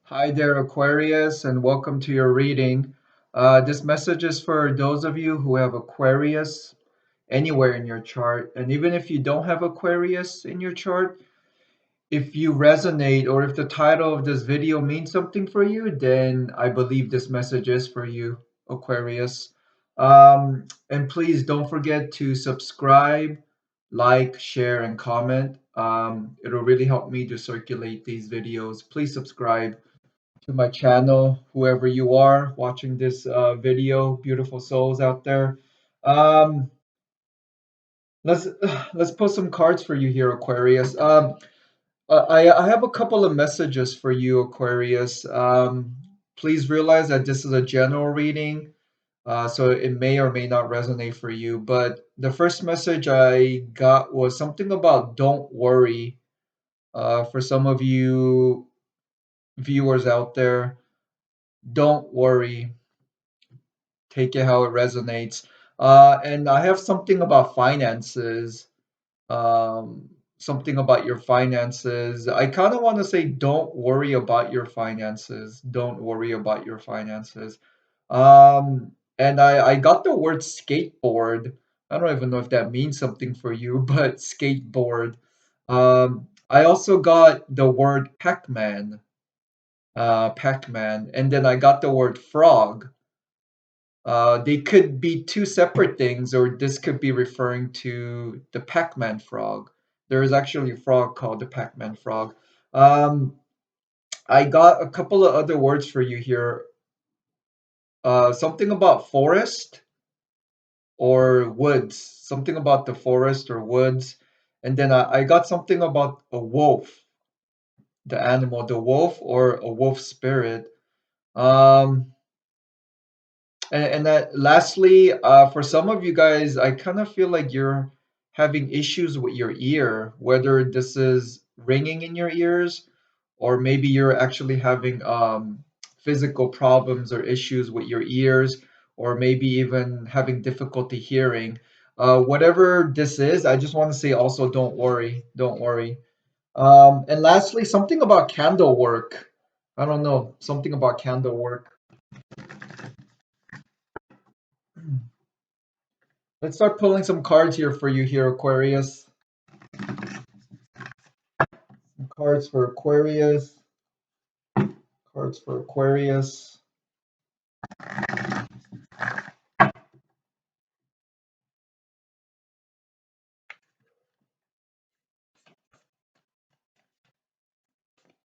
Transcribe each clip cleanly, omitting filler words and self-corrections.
Hi there, Aquarius, and welcome to your reading. This message is for those of you who have Aquarius anywhere in your chart. And even if you don't have Aquarius in your chart, if you resonate or if the title of this video means something for you, then I believe this message is for you, Aquarius. And please don't forget to subscribe, like, share, and comment. It'll really help me to circulate these videos. Please subscribe to my channel, whoever you are watching this video, beautiful souls out there. Um, let's let's pull some cards for you here, Aquarius. I have a couple of messages for you, Aquarius. Please realize that this is a general reading, so it may or may not resonate for you. But the first message I got was something about don't worry. For some of you viewers out there, don't worry. Take it how it resonates. And I have something about finances. Um, Something about your finances. I kind of want to say, don't worry about your finances. Don't worry about your finances. And I got the word skateboard. I don't even know if that means something for you, but skateboard. I also got the word Pac-Man. Pac-Man. And then I got the word frog. They could be two separate things, or this could be referring to the Pac-Man frog. There is actually a frog called the Pac-Man frog. Um, I got a couple of other words for you here. Something about forest or woods. Something about the forest or woods. And then I got something about a wolf, the animal, the wolf or a wolf spirit. Um, and that lastly, for some of you guys, I kind of feel like you're having issues with your ear, whether this is ringing in your ears or maybe you're actually having physical problems or issues with your ears, or maybe even having difficulty hearing. Whatever this is, I just want to say also don't worry, don't worry. And lastly, something about candle work. I don't know, something about candle work. Let's start pulling some cards here for you here, Aquarius. Some cards for Aquarius. Cards for Aquarius.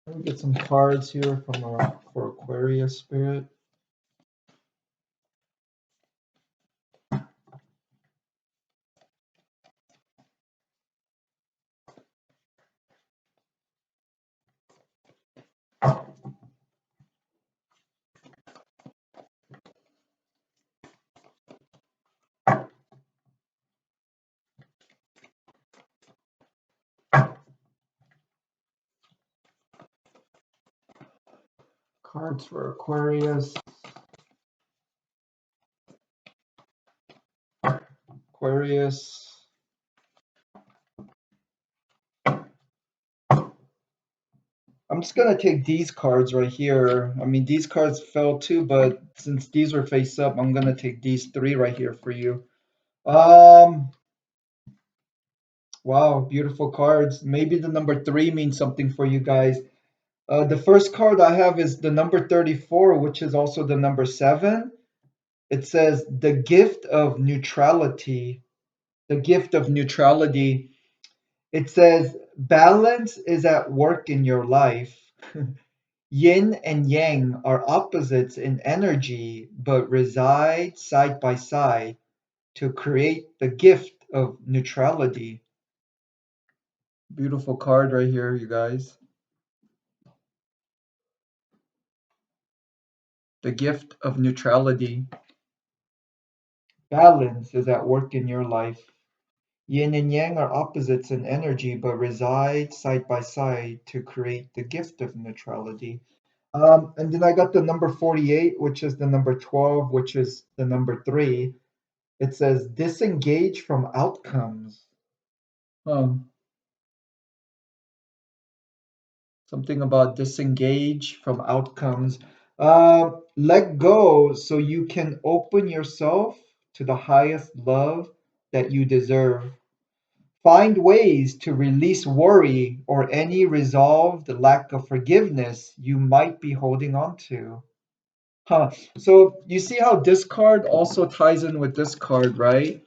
Let me get some cards here from for Aquarius spirit. Cards for Aquarius. Aquarius. I'm just gonna take these cards right here. I mean, these cards fell too, but since these were face up, I'm gonna take these three right here for you. Um, wow, beautiful cards. Maybe the number three means something for you guys. The first card I have is the number 34, which is also the number seven. It says the gift of neutrality. The gift of neutrality. It says balance is at work in your life. Yin and yang are opposites in energy, but reside side by side to create the gift of neutrality. Beautiful card right here, you guys. The gift of neutrality. Balance is at work in your life. Yin and yang are opposites in energy, but reside side by side to create the gift of neutrality. And then I got the number 48, which is the number 12, which is the number three. It says disengage from outcomes. Um, Something about disengage from outcomes. Let go so you can open yourself to the highest love that you deserve. Find ways to release worry or any resolved lack of forgiveness you might be holding on to. Huh. So you see how this card also ties in with this card, right?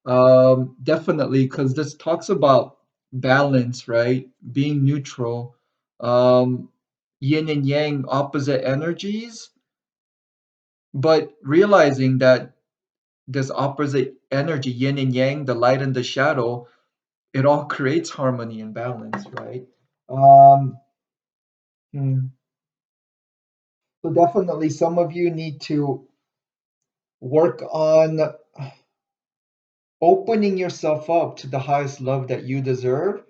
Definitely, because this talks about balance, right? Being neutral, um, yin and yang, opposite energies, but realizing that this opposite energy, yin and yang, the light and the shadow, it all creates harmony and balance, right? Um, hmm. So definitely, some of you need to work on opening yourself up to the highest love that you deserve,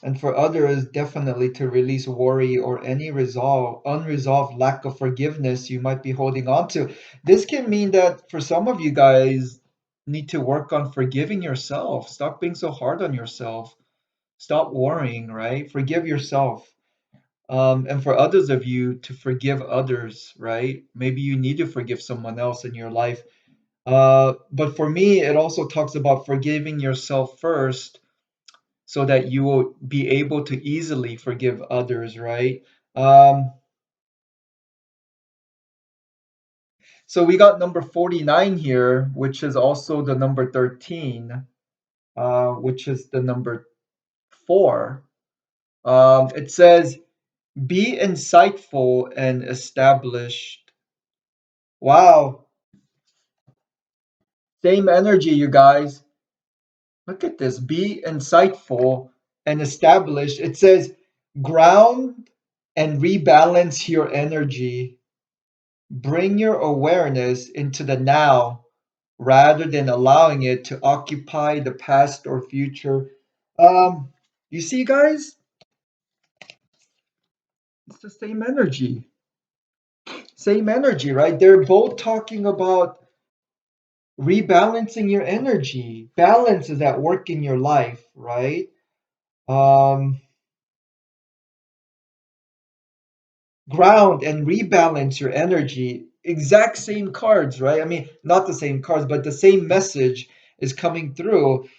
and for others, definitely to release worry or any unresolved lack of forgiveness you might be holding on to. This can mean that for some of you guys, need to work on forgiving yourself. Stop being so hard on yourself. Stop worrying, right? Forgive yourself. And for others of you to forgive others, right? Maybe you need to forgive someone else in your life. But for me, it also talks about forgiving yourself first so that you will be able to easily forgive others, right? Um, so we got number 49 here, which is also the number 13, which is the number 4. It says, be insightful and established. Wow, same energy, you guys. Look at this. Be insightful and established. It says, ground and rebalance your energy. Bring your awareness into the now rather than allowing it to occupy the past or future. Um, you see, guys, it's the same energy. Same energy, right? They're both talking about rebalancing your energy. Balance is at work in your life, right? Um, ground and rebalance your energy. Exact same cards, right? I mean, not the same cards, but the same message is coming through.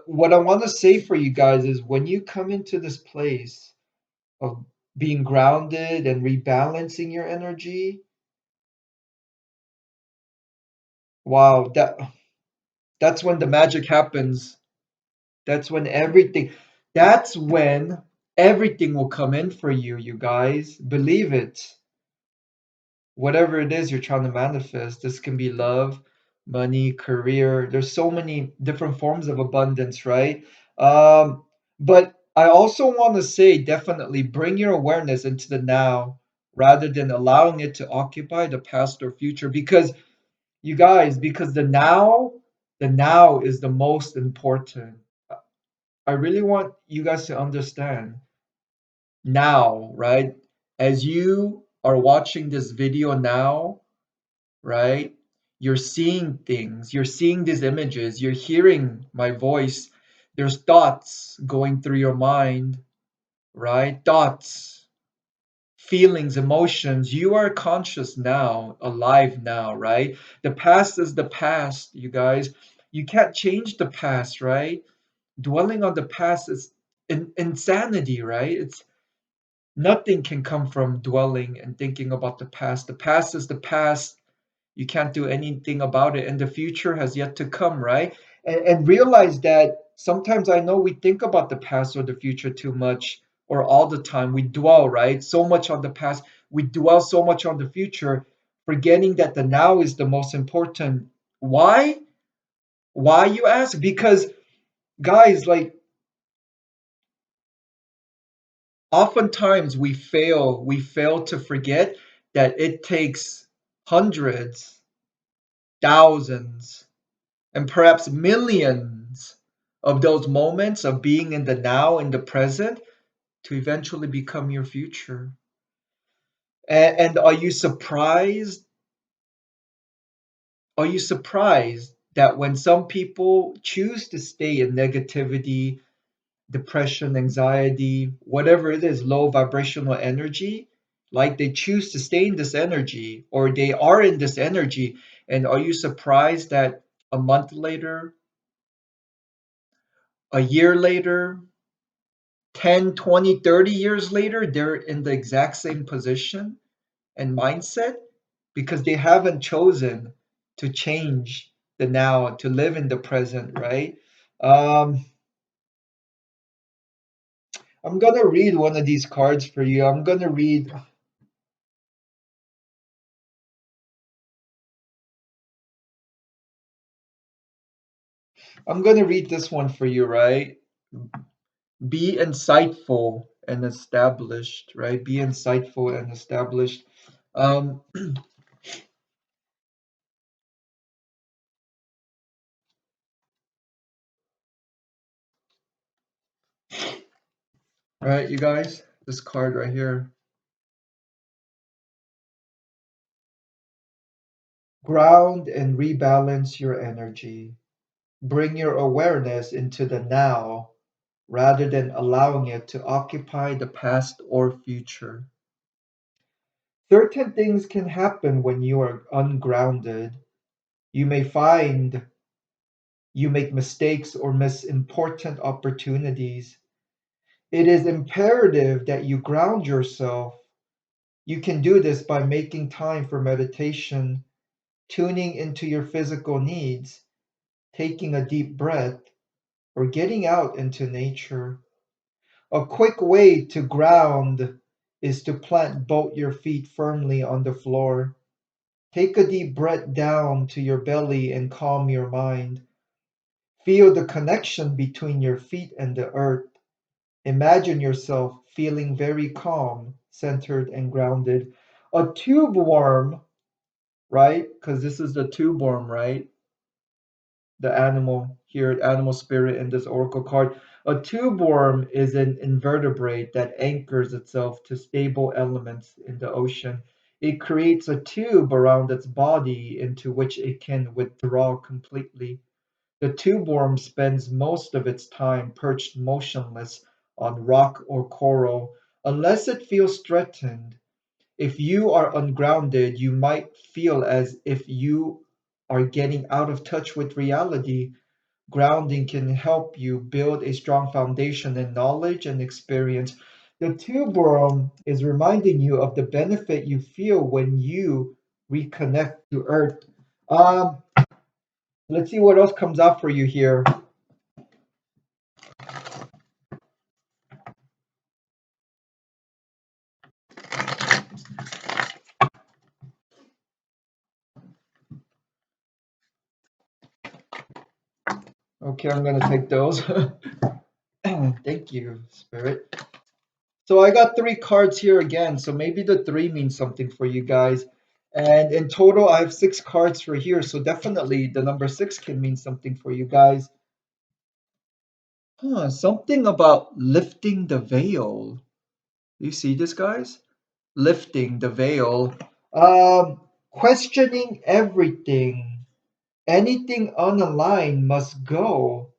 What I want to say for you guys is when you come into this place of being grounded and rebalancing your energy, wow, that's when the magic happens. That's when that's when everything will come in for you, you guys. Believe it. Whatever it is you're trying to manifest. This can be love, money, career. There's so many different forms of abundance, right? But I also want to say definitely bring your awareness into the now rather than allowing it to occupy the past or future because you guys, because the now is the most important. I really want you guys to understand now, right? As you are watching this video now, right? You're seeing things, you're seeing these images, you're hearing my voice. There's thoughts going through your mind, right? Thoughts, feelings, emotions. You are conscious now, alive now, right? The past is the past, you guys. You can't change the past, right? Dwelling on the past is insanity, right? It's nothing can come from dwelling and thinking about the past. The past is the past. You can't do anything about it, and the future has yet to come, right? And realize that sometimes I know we think about the past or the future too much, or all the time. We dwell, right? So much on the past. We dwell so much on the future, forgetting that the now is the most important. Why? Why, you ask? Because, guys, like, oftentimes we fail to forget that it takes hundreds, thousands, and perhaps millions of those moments of being in the now, in the present, to eventually become your future. And are you surprised? Are you surprised that when some people choose to stay in negativity, depression, anxiety, whatever it is, low vibrational energy, like they choose to stay in this energy or they are in this energy. And are you surprised that a month later, a year later, 10, 20, 30 years later, they're in the exact same position and mindset because they haven't chosen to change the now, to live in the present, right? Um, I'm gonna read one of these cards for you. I'm gonna read this one for you, right? Be insightful and established, right? Be insightful and established. Um, right, you guys, this card right here. Ground and rebalance your energy. Bring your awareness into the now rather than allowing it to occupy the past or future. Certain things can happen when you are ungrounded. You may find you make mistakes or miss important opportunities. It is imperative that you ground yourself. You can do this by making time for meditation, tuning into your physical needs, taking a deep breath, or getting out into nature. A quick way to ground is to plant both your feet firmly on the floor. Take a deep breath down to your belly and calm your mind. Feel the connection between your feet and the earth. Imagine yourself feeling very calm, centered, and grounded. A tube worm, right? Because this is the tube worm, right? The animal here, animal spirit in this oracle card. A tube worm is an invertebrate that anchors itself to stable elements in the ocean. It creates a tube around its body into which it can withdraw completely. The tube worm spends most of its time perched motionless on rock or coral unless it feels threatened. If you are ungrounded, you might feel as if you are getting out of touch with reality. Grounding can help you build a strong foundation in knowledge and experience. The tube worm is reminding you of the benefit you feel when you reconnect to Earth. Um, let's see what else comes out for you here. Okay, I'm gonna take those. Thank you, Spirit. So I got three cards here again. So maybe the three means something for you guys. And in total, I have six cards for here. So definitely the number six can mean something for you guys. Something about lifting the veil. You see this, guys? Lifting the veil. Questioning everything. Anything unaligned must go.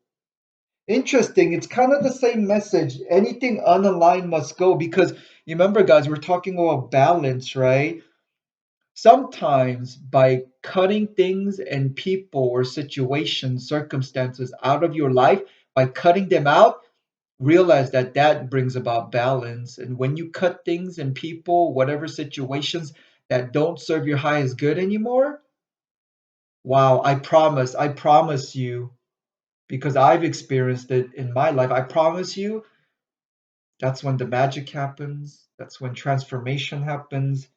Interesting. It's kind of the same message. Anything unaligned must go because you remember, guys, we're talking about balance, right? Sometimes by cutting things and people or situations, circumstances out of your life, by cutting them out, realize that that brings about balance. And when you cut things and people, whatever situations that don't serve your highest good anymore, wow, I promise you, because I've experienced it in my life, I promise you that's when the magic happens. That's when transformation happens.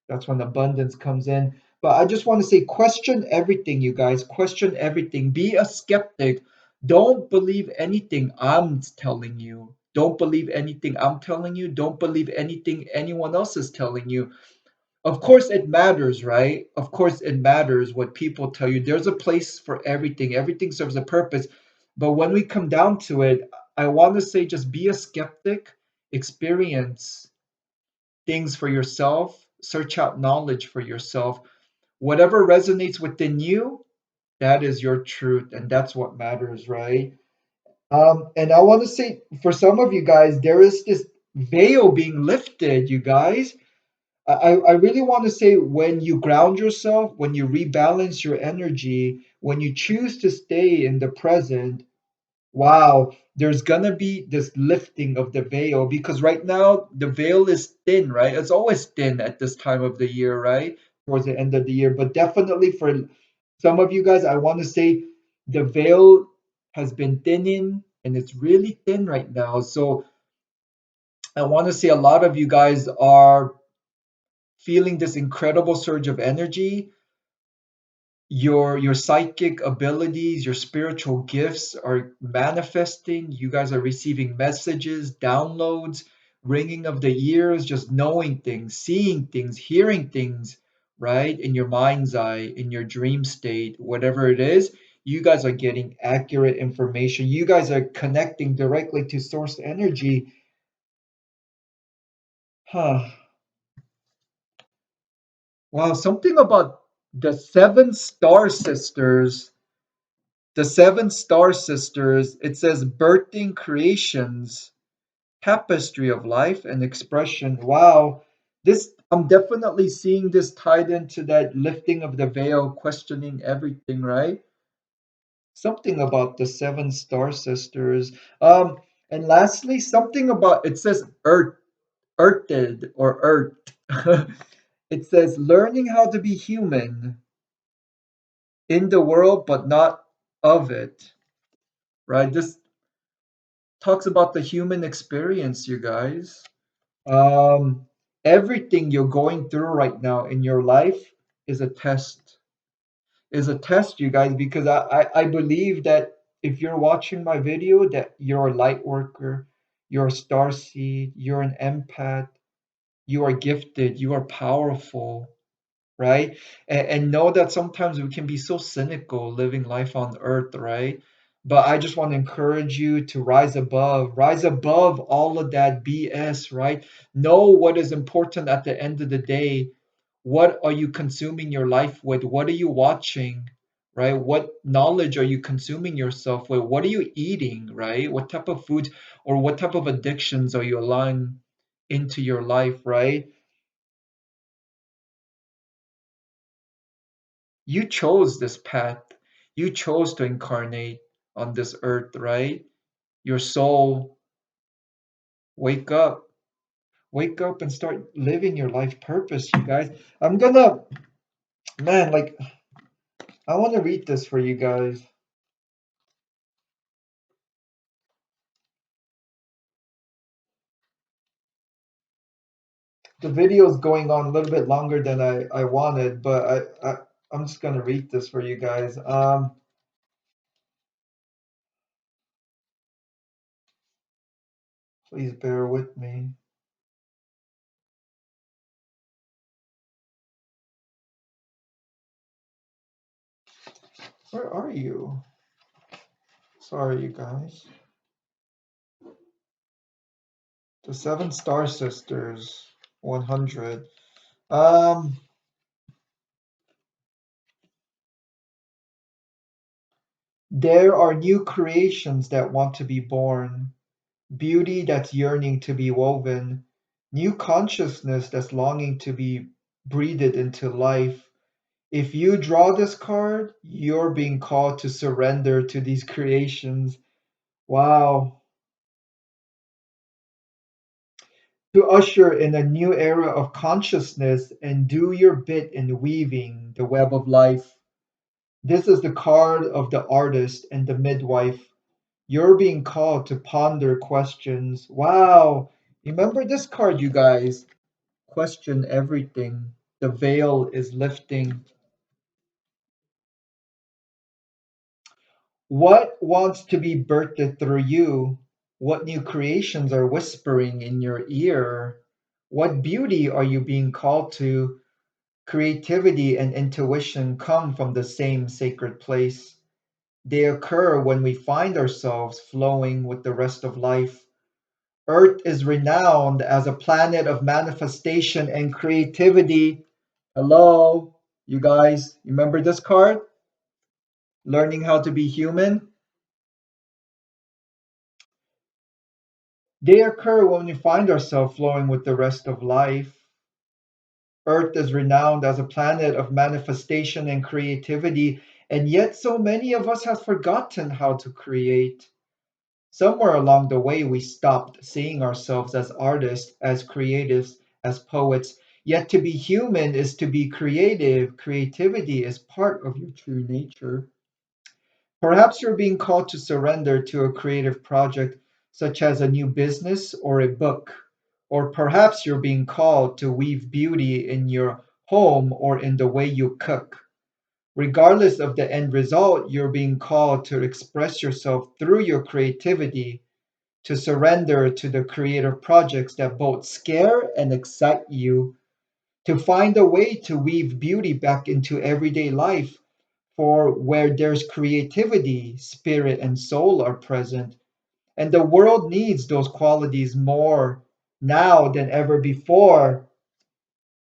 That's when abundance comes in. But I just want to say question everything, you guys. Question everything. Be a skeptic. Don't believe anything I'm telling you. Don't believe anything I'm telling you. Don't believe anything anyone else is telling you. Of course, it matters, right? Of course, it matters what people tell you. There's a place for everything, everything serves a purpose. But when we come down to it, I want to say just be a skeptic, experience things for yourself, search out knowledge for yourself. Whatever resonates within you, that is your truth, and that's what matters, right? And I want to say for some of you guys, there is this veil being lifted, you guys. I really want to say when you ground yourself, when you rebalance your energy, when you choose to stay in the present, wow, there's gonna be this lifting of the veil because right now the veil is thin, right? It's always thin at this time of the year, right? Towards the end of the year. But definitely for some of you guys, I want to say the veil has been thinning and it's really thin right now. So I want to say a lot of you guys are feeling this incredible surge of energy. Your psychic abilities, your spiritual gifts are manifesting. You guys are receiving messages, downloads, ringing of the ears, just knowing things, seeing things, hearing things, right? In your mind's eye, in your dream state, whatever it is, you guys are getting accurate information. You guys are connecting directly to source energy. Huh. Wow, something about the seven star sisters. The Seven Star Sisters, it says birthing creations, tapestry of life and expression. Wow. This I'm definitely seeing this tied into that lifting of the veil, questioning everything, right? Something about the Seven Star Sisters. And lastly, something about it says earthed or earth. It says learning how to be human in the world but not of it. Right? This talks about the human experience, you guys. Um, Everything you're going through right now in your life is a test. Is a test, you guys, because I believe that if you're watching my video, that you're a light worker, you're a star seed, you're an empath, you are gifted, you are powerful, right? And know that sometimes we can be so cynical living life on earth, right? But I just want to encourage you to rise above all of that BS, right? Know what is important at the end of the day. What are you consuming your life with? What are you watching, right? What knowledge are you consuming yourself with? What are you eating, right? What type of foods or what type of addictions are you allowing into your life, right? You chose this path. You chose to incarnate on this earth, right? Your soul, wake up. Wake up and start living your life purpose, you guys. I'm gonna, man, like, I want to read this for you guys. The video is going on a little bit longer than I wanted, but I'm just gonna read this for you guys. Please bear with me. Where are you? Sorry, you guys. The Seven Star Sisters, 100. Um, There are new creations that want to be born, beauty that's yearning to be woven, new consciousness that's longing to be breathed into life. If you draw this card, you're being called to surrender to these creations. Wow. To usher in a new era of consciousness and do your bit in weaving the web of life. This is the card of the artist and the midwife. You're being called to ponder questions. Wow. Remember this card, you guys. Question everything. The veil is lifting. What wants to be birthed through you? What new creations are whispering in your ear? What beauty are you being called to? Creativity and intuition come from the same sacred place. They occur when we find ourselves flowing with the rest of life. Earth is renowned as a planet of manifestation and creativity. Hello, you guys. Remember this card? Learning how to be human? They occur when we find ourselves flowing with the rest of life. Earth is renowned as a planet of manifestation and creativity, and yet so many of us have forgotten how to create. Somewhere along the way, we stopped seeing ourselves as artists, as creatives, as poets. Yet to be human is to be creative. Creativity is part of your true nature. Perhaps you're being called to surrender to a creative project, such as a new business or a book. Or perhaps you're being called to weave beauty in your home or in the way you cook. Regardless of the end result, you're being called to express yourself through your creativity, to surrender to the creative projects that both scare and excite you, to find a way to weave beauty back into everyday life. For where there's creativity, spirit and soul are present. And the world needs those qualities more now than ever before.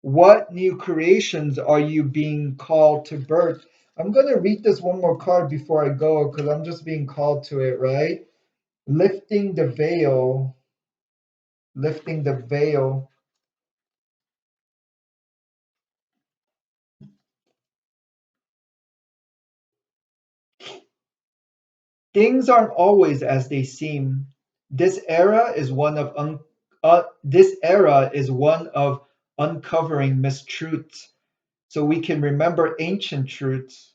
What new creations are you being called to birth? I'm going to read this one more card before I go because I'm just being called to it, right? Lifting the veil, lifting the veil. Things aren't always as they seem. This era is one of uncovering mistruths, so we can remember ancient truths.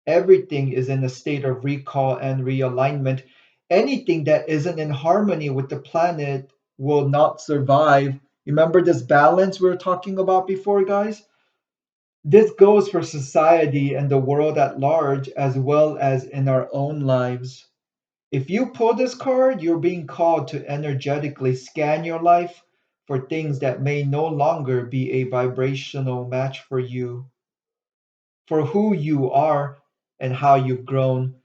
Everything is in a state of recall and realignment. Anything that isn't in harmony with the planet will not survive. Remember this balance we were talking about before, guys? This goes for society and the world at large, as well as in our own lives. If you pull this card, you're being called to energetically scan your life for things that may no longer be a vibrational match for you, for who you are and how you've grown,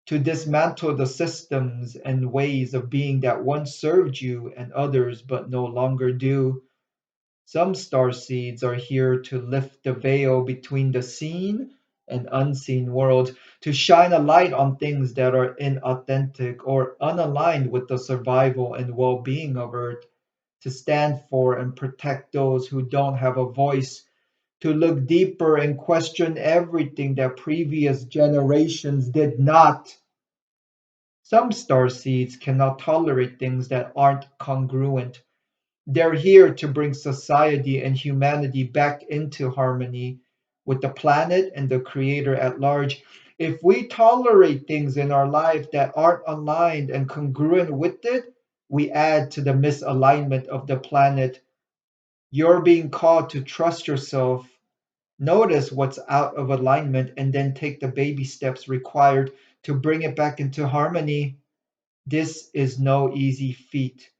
to dismantle the systems and ways of being that once served you and others but no longer do. Some star seeds are here to lift the veil between the seen and unseen world, to shine a light on things that are inauthentic or unaligned with the survival and well being of Earth, to stand for and protect those who don't have a voice, to look deeper and question everything that previous generations did not. Some star seeds cannot tolerate things that aren't congruent. They're here to bring society and humanity back into harmony with the planet and the Creator at large. If we tolerate things in our life that aren't aligned and congruent with it, we add to the misalignment of the planet. You're being called to trust yourself, notice what's out of alignment, and then take the baby steps required to bring it back into harmony. This is no easy feat,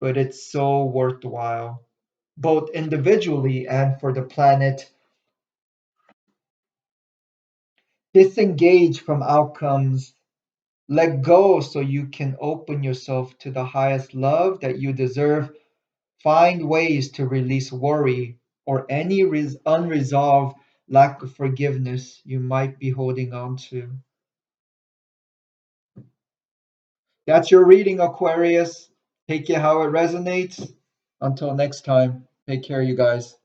but it's so worthwhile, both individually and for the planet. Disengage from outcomes. Let go so you can open yourself to the highest love that you deserve. Find ways to release worry or any unresolved lack of forgiveness you might be holding on to. That's your reading, Aquarius. Take it how it resonates. Until next time, take care, you guys.